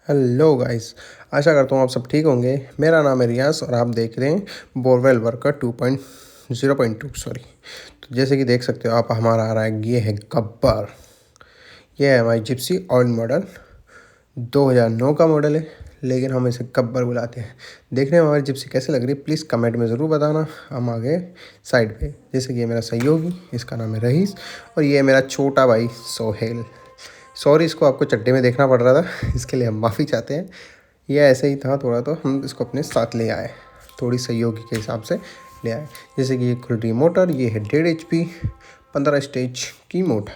Hello guys. आशा करता हूँ आप सब ठीक होंगे। मेरा नाम है रियाज और आप देख रहे हैं बोरवेल वर्कर 2.0.2 सॉरी। तो जैसे कि देख सकते हो आप, हमारा आ रहा है, ये है गब्बर। ये है हमारी जिप्सी ओल्ड मॉडल, 2009 का मॉडल है, लेकिन हम इसे गब्बर बुलाते हैं। देखने में हमारी जिप्सी कैसे लग रही है प्लीज़ कमेंट में ज़रूर बताना। हम आगे साइड पे, जैसे कि ये मेरा सहयोगी, इसका नाम है रईस, और ये है मेरा छोटा भाई सोहेल। सॉरी, इसको आपको चड्डे में देखना पड़ रहा था, इसके लिए हम माफ़ी चाहते हैं। ये ऐसे ही था थोड़ा, तो हम इसको अपने साथ ले आए, थोड़ी सहयोगी के हिसाब से ले आए। जैसे कि ये खुल रही मोटर, ये है 1.5 HP 15 स्टेज की मोटर,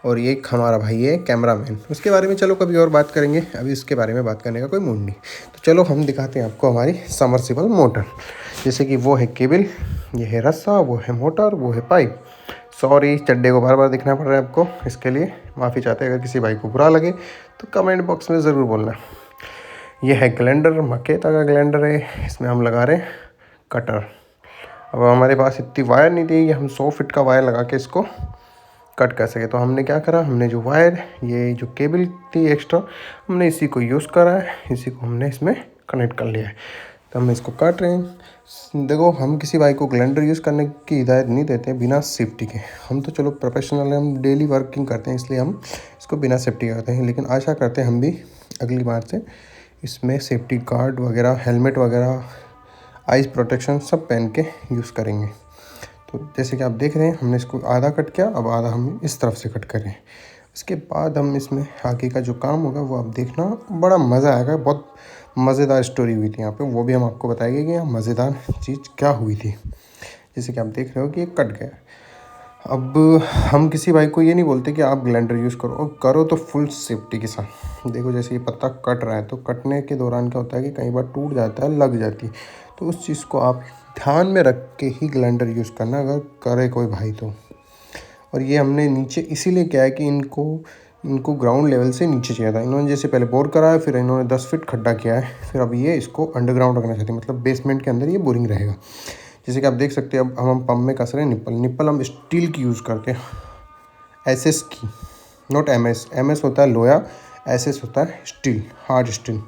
और ये एक हमारा भाई है कैमरामैन। उसके बारे में चलो कभी और बात करेंगे, अभी इसके बारे में बात करने का कोई मूड नहीं। तो चलो हम दिखाते हैं आपको हमारी समर्सिबल मोटर। जैसे कि वो है केबल, ये है रस्सा, वो है मोटर, वो है पाइप। सॉरी, चड्डे को बार बार दिखना पड़ रहा है आपको, इसके लिए माफ़ी चाहते हैं। अगर किसी भाई को बुरा लगे तो कमेंट बॉक्स में ज़रूर बोलना। ये है ग्लैंडर, मकेता का ग्लैंडर है, इसमें हम लगा रहे हैं कटर। अब हमारे पास इतनी वायर नहीं थी कि हम 100 फीट का वायर लगा के इसको कट कर सके, तो हमने क्या करा, हमने जो वायर, ये जो केबल थी एक्स्ट्रा, हमने इसी को यूज़ करा है, इसी को हमने इसमें कनेक्ट कर लिया है। तो हम इसको काट रहे हैं। देखो, हम किसी भाई को ग्लैंडर यूज़ करने की हिदायत नहीं देते बिना सेफ्टी के। हम तो चलो प्रोफेशनल हैं, हम डेली वर्किंग करते हैं, इसलिए हम इसको बिना सेफ्टी के करते हैं। लेकिन आशा करते हैं हम भी अगली बार से इसमें सेफ्टी गार्ड वगैरह, हेलमेट वगैरह, आइस प्रोटेक्शन सब पहन के यूज़ करेंगे। तो जैसे कि आप देख रहे हैं, हमने इसको आधा कट किया, अब आधा हम इस तरफ से कट करें। इसके बाद हम इसमें आगे का जो काम होगा वो आप देखना, बड़ा मज़ा आएगा। बहुत मज़ेदार स्टोरी हुई थी यहाँ पे, वो भी हम आपको बताएंगे कि यहाँ मज़ेदार चीज़ क्या हुई थी। जैसे कि आप देख रहे हो कि ये कट गया। अब हम किसी भाई को ये नहीं बोलते कि आप ब्लेंडर यूज़ करो, और करो तो फुल सेफ्टी के साथ। देखो, जैसे ये पत्ता कट रहा है, तो कटने के दौरान क्या होता है कि कई बार टूट जाता है, लग जाती है। तो उस चीज़ को आप ध्यान में रख के ही ग्लैंडर यूज़ करना, अगर करे कोई भाई तो। और ये हमने नीचे इसीलिए किया है कि इनको ग्राउंड लेवल से नीचे चाहिए था। इन्होंने जैसे पहले बोर करा है, फिर इन्होंने 10 फीट खड्डा किया है, फिर अब ये इसको अंडरग्राउंड रखना चाहते हैं, मतलब बेसमेंट के अंदर ये बोरिंग रहेगा। जैसे कि आप देख सकते हैं, अब हम पंप में कस रहे हैं निप्पल हम स्टील की यूज़ करते हैं, एसएस की, नॉट एमएस। एमएस होता है लोहा, एसएस होता है स्टील, हार्ड स्टील।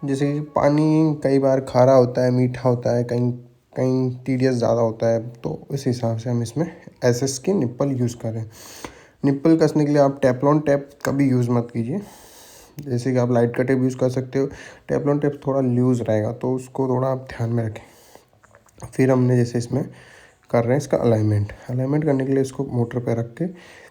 जैसे कि पानी कई बार खारा होता है, मीठा होता है, कहीं कहीं टीडीएस ज़्यादा होता है, तो इस हिसाब से हम इसमें एसएस की निप्पल यूज़ करें। निप्पल कसने के लिए आप टेफ्लॉन टेप कभी यूज़ मत कीजिए। जैसे कि आप लाइट का टेप यूज़ कर सकते हो, टेफ्लॉन टेप थोड़ा लूज़ रहेगा, तो उसको थोड़ा आप ध्यान में रखें। फिर हमने जैसे इसमें कर रहे हैं इसका अलाइनमेंट करने के लिए इसको मोटर पे रख के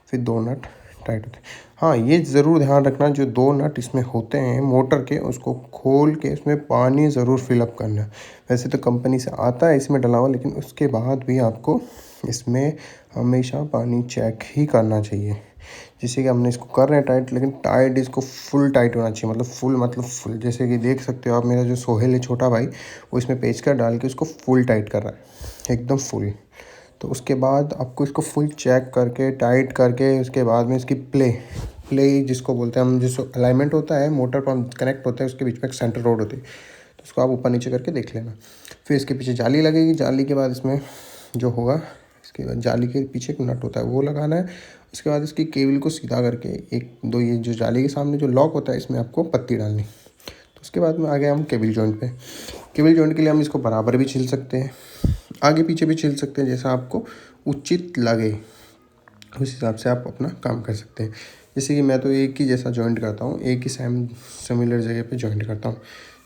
फिर 2 नट टाइट होते हैं। हाँ, ये ज़रूर ध्यान रखना, जो 2 नट इसमें होते हैं मोटर के, उसको खोल के इसमें पानी ज़रूर फिलअप करना। वैसे तो कंपनी से आता है इसमें डला हुआ, लेकिन उसके बाद भी आपको इसमें हमेशा पानी चेक ही करना चाहिए। जैसे कि हमने इसको कर रहे हैं टाइट, लेकिन टाइट इसको फुल टाइट होना चाहिए, मतलब फुल। जैसे कि देख सकते हो आप, मेरा जो सोहेल है छोटा भाई, वो इसमें पेचकस डाल के उसको फुल टाइट कर रहा है, एकदम फुल। तो उसके बाद आपको इसको फुल चेक करके टाइट करके, उसके बाद में इसकी प्ले जिसको बोलते हैं हम, जिसको अलाइनमेंट होता है, मोटर पंप कनेक्ट होता है, उसके बीच में एक सेंटर रोड होती है, तो उसको आप ऊपर नीचे करके देख लेना। फिर इसके पीछे जाली लगेगी, जाली के बाद इसमें जो होगा, इसके बाद जाली के पीछे एक नट होता है, वो लगाना है। उसके बाद इसकी केबल को सीधा करके एक दो, ये जो जाली के सामने जो लॉक होता है, इसमें आपको पत्ती डालनी। तो उसके बाद में आ गए हम केबल जॉइंट पे। केबल जॉइंट के लिए हम इसको बराबर भी छील सकते हैं, आगे पीछे भी छील सकते हैं, जैसा आपको उचित लगे उस हिसाब से आप अपना काम कर सकते हैं। जैसे कि मैं तो एक ही जैसा जॉइंट करता हूँ, एक ही सिमिलर जगह पे जॉइंट करता हूँ।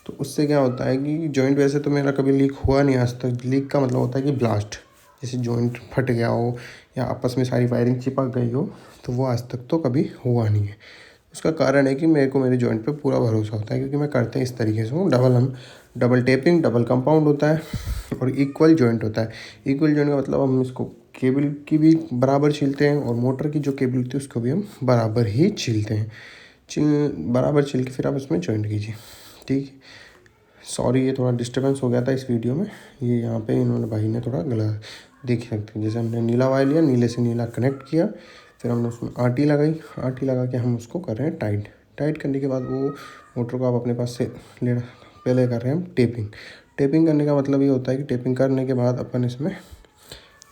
तो उससे क्या होता है कि जॉइंट, वैसे तो मेरा कभी लीक हुआ नहीं आज तक। लीक का मतलब होता है कि ब्लास्ट, जैसे जॉइंट फट गया हो या आपस में सारी वायरिंग चिपक गई हो, तो वो आज तक तो कभी हुआ नहीं है। उसका कारण है कि मेरे को मेरे जॉइंट पे पूरा भरोसा होता है, क्योंकि मैं करते हैं इस तरीके से हूँ। डबल टेपिंग, डबल कंपाउंड होता है, और इक्वल जॉइंट होता है। इक्वल जॉइंट का मतलब हम इसको केबल की भी बराबर छीलते हैं, और मोटर की जो केबल होती है उसको भी हम बराबर ही छीलते हैं। बराबर छील के फिर आप इसमें जॉइंट कीजिए, ठीक है। सॉरी, ये थोड़ा डिस्टर्बेंस हो गया था इस वीडियो में। ये यहाँ पे इन्होंने भाई ने थोड़ा गलत देख सकते हैं। जैसे हमने नीला वायर लिया, नीले से नीला कनेक्ट किया, फिर हमने उसमें आटी लगाई, आटी लगा के हम उसको कर रहे हैं टाइट। टाइट करने के बाद वो मोटर को आप अपने पास से ले, पहले कर रहे हैं हम टेपिंग। टेपिंग करने का मतलब ये होता है कि टेपिंग करने के बाद अपन इस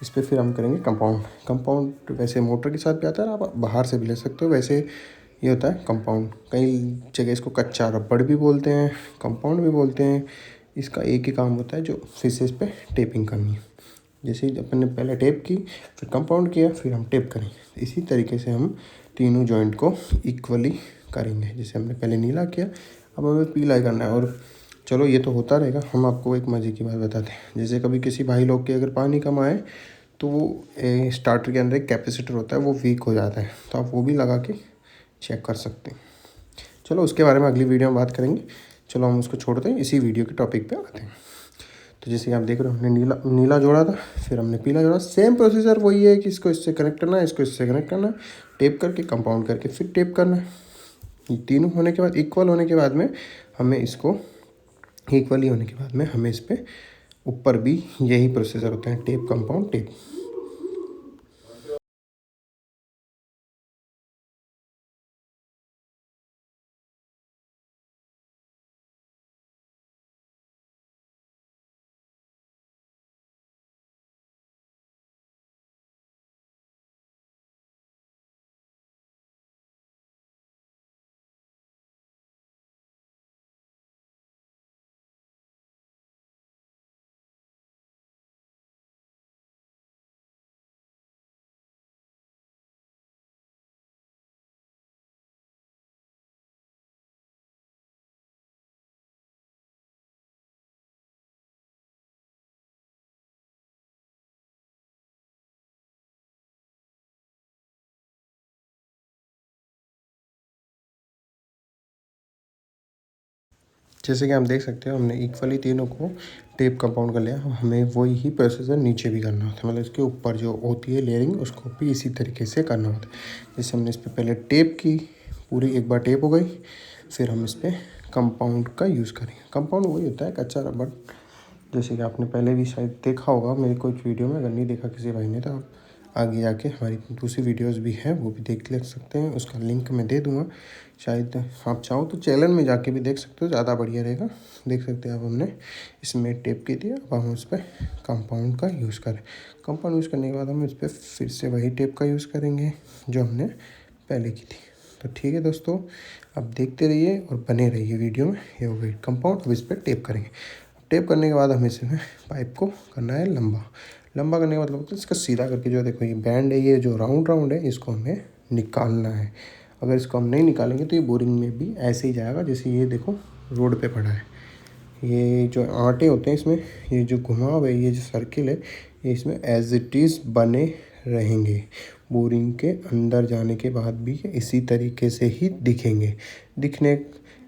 पर फिर हम करेंगे कंपाउंड। कंपाउंड वैसे मोटर के साथ भी आता है, आप बाहर से भी ले सकते हो। वैसे ये होता है कंपाउंड। कई जगह इसको कच्चा रबड़ भी बोलते हैं, कंपाउंड भी बोलते हैं। इसका एक ही काम होता है, जो फिशेस पे टेपिंग करनी है। जैसे ही अपन ने पहले टेप की, फिर कंपाउंड किया, फिर हम टेप करेंगे। इसी तरीके से हम तीनों जॉइंट को इक्वली करेंगे। जैसे हमने पहले नीला किया, अब हमें पीला करना है। और चलो ये तो होता रहेगा। हम आपको एक मज़े की बात बताते हैं। जैसे कभी किसी भाई लोग के अगर पानी कम आए, तो वो स्टार्टर के अंदर एक कैपेसिटर होता है, वो वीक हो जाता है, तो आप वो भी लगा के चेक कर सकते हैं। चलो उसके बारे में अगली वीडियो में बात करेंगे। चलो हम उसको छोड़ते हैं, इसी वीडियो के टॉपिक पे आते हैं। तो जैसे कि आप देख रहे हो, हमने नीला नीला जोड़ा था, फिर हमने पीला जोड़ा। सेम प्रोसीजर वही है कि इसको इससे कनेक्ट करना है, इसको इससे कनेक्ट करना है, टेप करके कंपाउंड करके फिर टेप करना है। ये तीनों होने के बाद, इक्वल होने के बाद में हमें इसको, इक्वली होने के बाद में हमें इस पर ऊपर भी यही प्रोसीजर होता है, टेप कंपाउंड टेप। जैसे कि हम देख सकते हो, हमने इक्वली तीनों को टेप कंपाउंड कर लिया। हमें वही ही प्रोसीजर नीचे भी करना होता है, मतलब इसके ऊपर जो होती है लेयरिंग, उसको भी इसी तरीके से करना होता है। जैसे हमने इस पर पहले टेप की, पूरी एक बार टेप हो गई, फिर हम इस पर कंपाउंड का यूज़ करेंगे। कंपाउंड वही होता है कच्चा रबड़, जैसे कि आपने पहले भी शायद देखा होगा मेरे कुछ वीडियो में। अगर नहीं देखा किसी भाई ने, तो आप आगे जाके हमारी दूसरी वीडियोस भी हैं, वो भी देख ले सकते हैं। उसका लिंक मैं दे दूँगा, शायद आप चाहो तो चैनल में जाके भी देख सकते हो, ज़्यादा बढ़िया रहेगा। देख सकते हैं, अब हमने इसमें टेप की थी, अब हम उस पर कंपाउंड का यूज़ करें। कंपाउंड यूज़ करने के बाद हम इस पर फिर से वही टेप का यूज़ करेंगे जो हमने पहले की थी। तो ठीक है दोस्तों, अब देखते रहिए और बने रहिए वीडियो में। ये हो गई कंपाउंड, अब इस पर टेप करेंगे। टेप करने के बाद हमें इसमें पाइप को करना है लंबा। लंबा करने का मतलब होता है इसका सीधा करके, जो देखो ये बैंड है, ये जो राउंड राउंड है, इसको हमें निकालना है। अगर इसको हम नहीं निकालेंगे तो ये बोरिंग में भी ऐसे ही जाएगा। जैसे ये देखो रोड पे पड़ा है, ये जो आटे होते हैं इसमें, ये जो घुमाव है, ये जो सर्किल है, ये इसमें एज इट इज़ बने रहेंगे। बोरिंग के अंदर जाने के बाद भी ये इसी तरीके से ही दिखेंगे। दिखने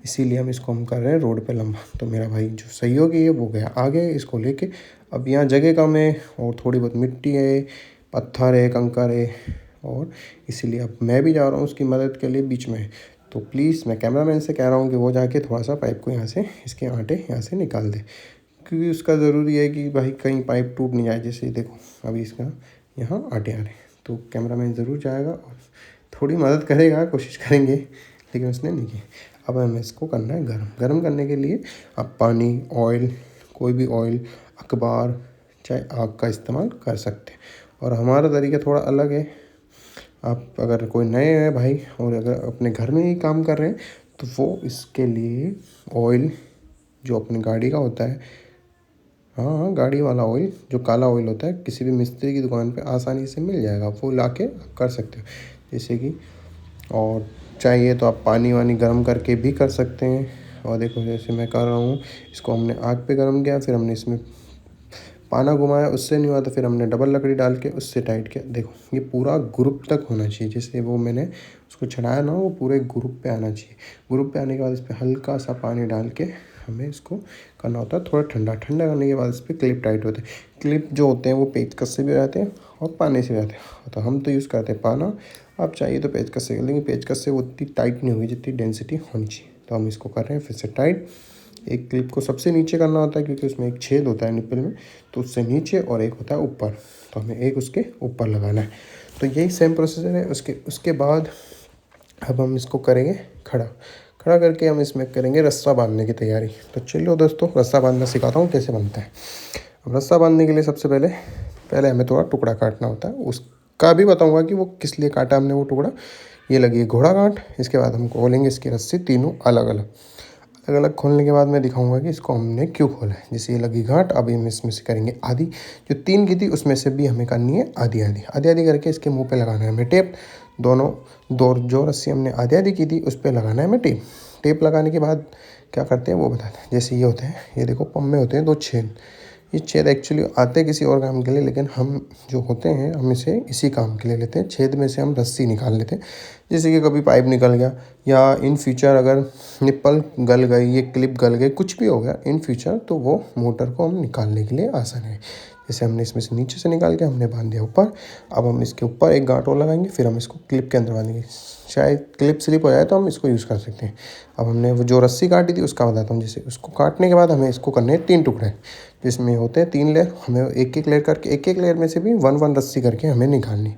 इसीलिए हम इसको हम कर रहे हैं रोड पे लंबा। तो मेरा भाई जो सहयोगी है वो गया आगे इसको लेके। अब यहाँ जगह कम है और थोड़ी बहुत मिट्टी है, पत्थर है, कंकर है, और इसीलिए अब मैं भी जा रहा हूँ उसकी मदद के लिए बीच में। तो प्लीज़ मैं कैमरामैन से कह रहा हूँ कि वो जाके थोड़ा सा पाइप को यहाँ से, इसके आटे यहाँ से निकाल दे, क्योंकि उसका ज़रूरी है कि भाई कहीं पाइप टूट नहीं जाए। जैसे देखो अभी इसका यहाँ आटे आ रहे हैं, तो कैमरामैन ज़रूर जाएगा और थोड़ी मदद करेगा, कोशिश करेंगे, लेकिन उसने नहीं की। अब हमें इसको करना है गरम। गरम करने के लिए आप पानी, ऑयल, कोई भी ऑयल, अखबार, चाहे आग का इस्तेमाल कर सकते हैं। और हमारा तरीका थोड़ा अलग है। आप अगर कोई नए हैं भाई और अगर अपने घर में ही काम कर रहे हैं, तो वो इसके लिए ऑयल जो अपनी गाड़ी का होता है, हाँ हाँ, गाड़ी वाला ऑयल, जो काला ऑयल होता है, किसी भी मिस्त्री की दुकान पे आसानी से मिल जाएगा, वो लाके आप कर सकते हो। जैसे कि, और चाहिए तो आप पानी वानी गर्म करके भी कर सकते हैं। और देखो जैसे मैं कर रहा हूँ, इसको हमने आग पे गर्म किया, फिर हमने इसमें पाना घुमाया, उससे नहीं हुआ तो फिर हमने डबल लकड़ी डाल के उससे टाइट किया। देखो ये पूरा ग्रुप तक होना चाहिए, जैसे वो मैंने उसको चढ़ाया ना, वो पूरे ग्रुप पे आना चाहिए। ग्रुप पे आने के बाद इस पर हल्का सा पानी डाल के हमें इसको करना होता है थोड़ा ठंडा। ठंडा करने के बाद इस पर क्लिप टाइट होते हैं। क्लिप जो होते हैं वो पेचकस से भी रहते हैं और पानी से भी रहते हैं, तो हम तो यूज़ करते हैं पाना। आप चाहिए तो पेचकस से, लेकिन पेचकस से वो उतनी टाइट नहीं होगी जितनी डेंसिटी होनी चाहिए। तो हम इसको कर रहे हैं फिर से टाइट। एक क्लिप को सबसे नीचे करना होता है, क्योंकि उसमें एक छेद होता है निप्पल में, तो उससे नीचे, और एक होता है ऊपर, तो हमें एक उसके ऊपर लगाना है। तो यही सेम प्रोसीजर है। उसके बाद अब हम इसको करेंगे खड़ा। खड़ा करके हम इसमें करेंगे रस्सा बांधने की तैयारी। तो चलो दोस्तों, रस्सा बांधना सिखाता हूँ कैसे बनता है। अब रस्सा बांधने के लिए सबसे पहले पहले हमें थोड़ा टुकड़ा काटना होता है। उसका भी बताऊँगा कि वो किस लिए काटा हमने वो टुकड़ा, ये लगी है घोड़ा गांठ। इसके बाद हम खोलेंगे इसकी रस्सी तीनों अलग अलग। अलग अलग खोलने के बाद मैं दिखाऊंगा कि इसको हमने क्यों खोला है। जैसे ये लगी गांठ, अभी हम इसमें से करेंगे आधी। जो 3 की थी उसमें से भी हमें करनी है आधी आधी आधी आधी करके इसके मुंह पे लगाना है हमें टेप। दोनों दो जो रस्सी हमने आधी आधी की थी उस पर लगाना है हमें टेप। टेप लगाने के बाद क्या करते हैं वो बताते हैं। जैसे ये होते हैं, ये देखो पम में होते हैं 2 छेद। ये छेद एक्चुअली आते किसी और काम के लिए, लेकिन हम जो होते हैं हम इसे इसी काम के लिए लेते हैं। छेद में से हम रस्सी निकाल लेते हैं। जैसे कि कभी पाइप निकल गया या इन फ्यूचर अगर निप्पल गल गई, ये क्लिप गल गई, कुछ भी हो गया इन फ्यूचर, तो वो मोटर को हम निकालने के लिए आसान है। जैसे हमने इसमें से नीचे से निकाल के हमने बांध दिया ऊपर। अब हम इसके ऊपर एक गांठ और लगाएंगे, फिर हम इसको क्लिप के अंदर बांधेंगे। शायद क्लिप स्लिप हो जाए तो हम इसको यूज़ कर सकते हैं। अब हमने वो जो रस्सी काटी थी उसका बताता हूँ। जैसे उसको काटने के बाद हमें इसको करने हैं 3 टुकड़े, जिसमें होते हैं 3 लेयर। हमें एक एक लेयर करके, एक एक लेयर में से भी 1 1 रस्सी करके हमें निकालनी।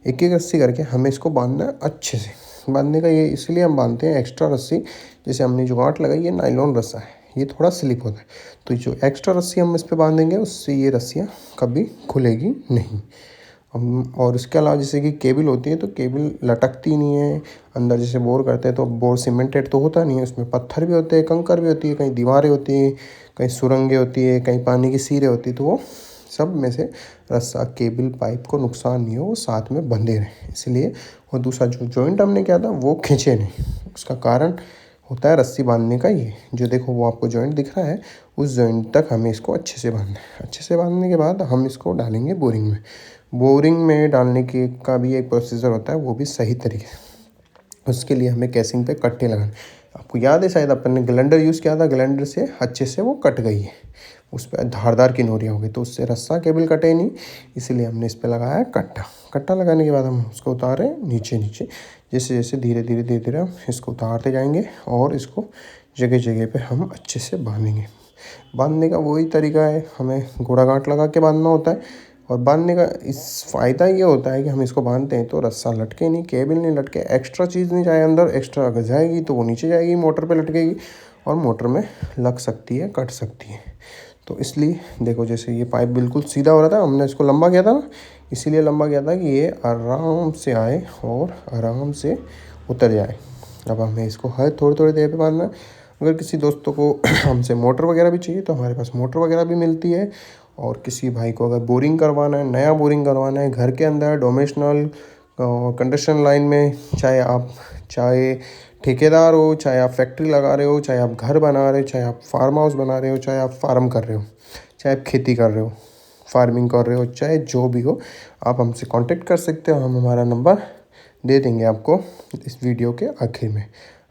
एक एक रस्सी करके हमें इसको बांधना है अच्छे से। बांधने का ये इसलिए हम बांधते हैं एक्स्ट्रा रस्सी। जैसे हमने जो गांठ लगाई है नायलॉन रस्सा है, ये थोड़ा स्लिप होता है, तो जो एक्स्ट्रा रस्सी हम इस पर बांधेंगे उससे ये रस्सियाँ कभी खुलेगी नहीं। और इसके अलावा जैसे कि केबल होती है, तो केबल लटकती नहीं है अंदर। जैसे बोर करते हैं तो बोर सीमेंटेड तो होता नहीं है, उसमें पत्थर भी होते हैं, कंकर भी होती है, कहीं दीवारें होती हैं, कहीं सुरंगें होती है, कहीं पानी की सीरें होती है। तो वो सब में से रस्सा केबल पाइप को नुकसान नहीं हो, वो साथ में बंधे रहें इसलिए। और दूसरा जो जॉइंट हमने किया था वो खींचे नहीं, उसका कारण होता है रस्सी बांधने का। ये जो देखो वो आपको जॉइंट दिख रहा है, उस जॉइंट तक हमें इसको अच्छे से बांधना है। अच्छे से बांधने के बाद हम इसको डालेंगे बोरिंग में। बोरिंग में डालने के का भी एक प्रोसीजर होता है, वो भी सही तरीके से। उसके लिए हमें कैसिंग पे कट्टे लगाने। आपको याद है शायद अपन ने ग्लैंडर यूज़ किया था, ग्लैंडर से अच्छे से वो कट गई है, उस पर धारदार किनोरियाँ हो गई, तो उससे रस्सा केबल कटे नहीं, इसलिए हमने इस पर लगाया है कट्टा। कट्टा लगाने के बाद हम उसको उतारें नीचे नीचे। जैसे जैसे धीरे धीरे धीरे धीरे हम इसको उतारते जाएंगे और इसको जगह जगह पे हम अच्छे से बांधेंगे। बांधने का वही तरीका है, हमें घोड़ा गांठ लगा के बांधना होता है। और बांधने का इस फ़ायदा ये होता है कि हम इसको बांधते हैं तो रस्सा लटके नहीं, केबल नहीं लटके, एक्स्ट्रा चीज़ नहीं जाए अंदर। एक्स्ट्रा अगर जाएगी तो वो नीचे जाएगी, मोटर पे लटकेगी और मोटर में लग सकती है, कट सकती है। तो इसलिए देखो, जैसे ये पाइप बिल्कुल सीधा हो रहा था, हमने इसको लंबा किया था ना, इसीलिए लंबा किया था कि ये आराम से आए और आराम से उतर जाए। अब हमें इसको हर थोड़ी थोड़ी देर पे बांधना है। अगर किसी दोस्तों को हमसे मोटर वगैरह भी चाहिए तो हमारे पास मोटर वगैरह भी मिलती है। और किसी भाई को अगर बोरिंग करवाना है, नया बोरिंग करवाना है घर के अंदर डोमेशनल कंडक्शन लाइन में, चाहे ठेकेदार हो, चाहे आप फैक्ट्री लगा रहे हो, चाहे आप घर बना रहे हो, चाहे आप फार्म हाउस बना रहे हो, चाहे आप फार्म कर रहे हो, चाहे आप खेती कर रहे हो, फार्मिंग कर रहे हो, चाहे जो भी हो, आप हमसे कांटेक्ट कर सकते हो। हम हमारा नंबर दे देंगे आपको इस वीडियो के आखिर में।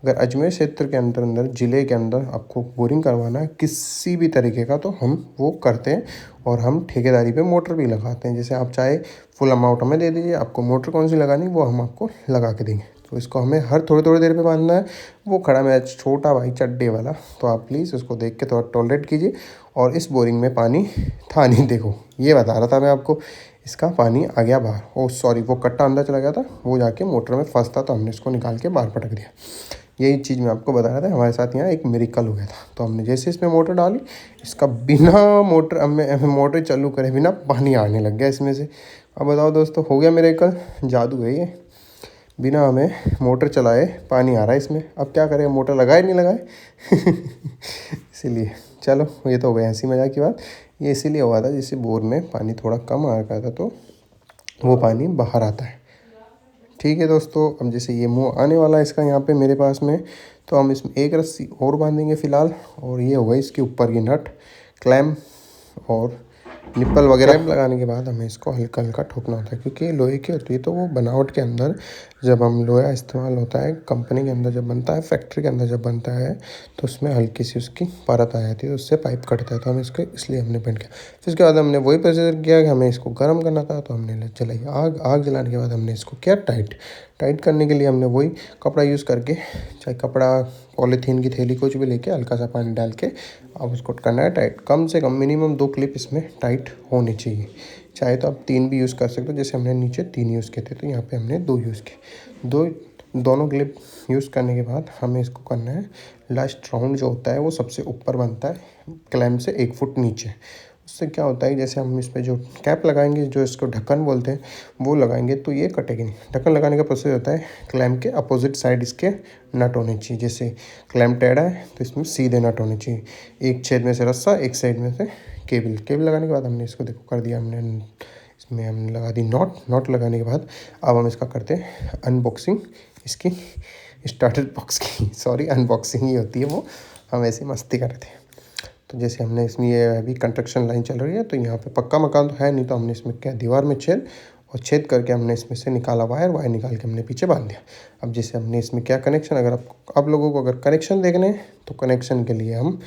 अगर अजमेर क्षेत्र के अंदर अंदर ज़िले के अंदर आपको बोरिंग करवाना है किसी भी तरीके का, तो हम वो करते हैं और हम ठेकेदारी पे मोटर भी लगाते हैं। जैसे आप चाहे फुल अमाउंट हमें दे दीजिए, आपको मोटर कौन सी लगानी वो हम आपको लगा के देंगे। तो इसको हमें हर थोड़ी थोड़ी देर पे बांधना है। वो खड़ा मेरा छोटा भाई चड्डे वाला, तो आप प्लीज़ उसको देख के थोड़ा टॉलरेट कीजिए। और इस बोरिंग में पानी था नहीं, देखो ये बता रहा था मैं आपको, इसका पानी आ गया बाहर। ओह सॉरी, वो कट्टा अंदर चला गया था, वो जाके मोटर में फंसता, तो हमने इसको निकाल के बाहर पटक दिया। यही चीज़ मैं आपको बता रहा था, हमारे साथ यहाँ एक मिरेकल हो गया था। तो हमने जैसे इसमें मोटर डाली, इसका बिना मोटर हमें मोटर चालू करे बिना पानी आने लग गया इसमें से। अब बताओ दोस्तों, हो गया मिरेकल, जादू है ये। बिना हमें मोटर चलाए पानी आ रहा है इसमें। अब क्या करें, मोटर लगाए नहीं लगाए इसीलिए। चलो ये तो हो गया हंसी मजाक की बात। ये इसीलिए हुआ था जैसे बोर में पानी थोड़ा कम आ रहा था, तो वो पानी बाहर आता है। ठीक है दोस्तों, अब जैसे ये मुंह आने वाला है इसका यहाँ पे मेरे पास में, तो हम इसमें एक रस्सी और बांधेंगे फ़िलहाल। और ये हो गई इसके ऊपर की नट, क्लैम्प और निप्पल वगैरह। क्लैम्प लगाने के बाद हमें इसको हल्का हल्का ठोकना होता है, क्योंकि ये लोहे की होती है, तो वो बनावट के अंदर जब हम लोहा इस्तेमाल होता है कंपनी के अंदर जब बनता है, फैक्ट्री के अंदर जब बनता है, तो उसमें हल्की सी उसकी परत आ जाती है, उससे पाइप कटता है। तो हम इसको इसलिए हमने पेंट किया। फिर उसके बाद हमने वही प्रोसीजर किया कि हमें इसको गर्म करना था, तो हमने जलाई आग। आग जलाने के बाद हमने इसको किया टाइट। टाइट करने के लिए हमने वही कपड़ा यूज़ करके, चाहे कपड़ा, पॉलीथीन की थैली, कुछ भी लेके हल्का सा पानी डाल के अब उसको करना है टाइट। कम से कम मिनिमम 2 क्लिप इसमें टाइट होनी चाहिए। चाहे तो आप 3 भी यूज़ कर सकते हो, जैसे हमने नीचे 3 यूज़ किए थे, तो यहाँ पे हमने 2 यूज़ किए। दोनों क्लिप यूज़ करने के बाद हमें इसको करना है लास्ट राउंड जो होता है वो सबसे ऊपर बनता है क्लैम्प से 1 फुट नीचे। उससे क्या होता है, जैसे हम इस पे जो कैप लगाएंगे, जो इसको ढक्कन बोलते हैं, वो लगाएंगे तो ये कटेगी नहीं। ढक्कन लगाने का प्रोसेस होता है, क्लैंप के अपोजिट साइड इसके नट होने चाहिए। जैसे क्लैंप टेढ़ा है तो इसमें सीधे नट होने चाहिए, एक छेद में से रस्सा, एक साइड में से केबल लगाने के बाद हमने इसको देखो कर दिया हमने, इसमें हमने लगा दी नॉट लगाने के बाद अब हम इसका करते हैं अनबॉक्सिंग इसकी, स्टार्टर बॉक्स की, सॉरी अनबॉक्सिंग ही होती है वो, हम ऐसे मस्ती कर रहे थे। तो जैसे हमने इसमें, ये अभी कंस्ट्रक्शन लाइन चल रही है तो यहाँ पे पक्का मकान तो है नहीं, तो हमने इसमें क्या दीवार में छेद, और छेद करके हमने इसमें से निकाला वायर निकाल के हमने पीछे बांध दिया। अब जैसे हमने इसमें क्या कनेक्शन, अगर आप लोगों को अगर कनेक्शन देखने हैं तो कनेक्शन के लिए हम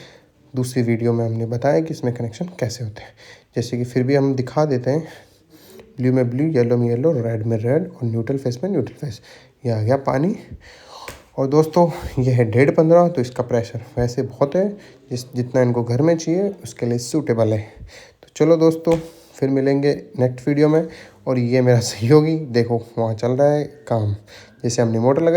दूसरी वीडियो में हमने बताया कि इसमें कनेक्शन कैसे होते हैं। जैसे कि फिर भी हम दिखा देते हैं, ब्लू में ब्लू, येलो में येलो, रेड में रेड और न्यूट्रल फेस में न्यूट्रल फेस। ये आ गया पानी। और दोस्तों ये है 1.5-15, तो इसका प्रेशर वैसे बहुत है, जितना इनको घर में चाहिए उसके लिए सूटेबल है। तो चलो दोस्तों फिर मिलेंगे नेक्स्ट वीडियो में। और ये मेरा सहयोगी देखो वहाँ चल रहा है काम, जैसे हमने मोटर लगा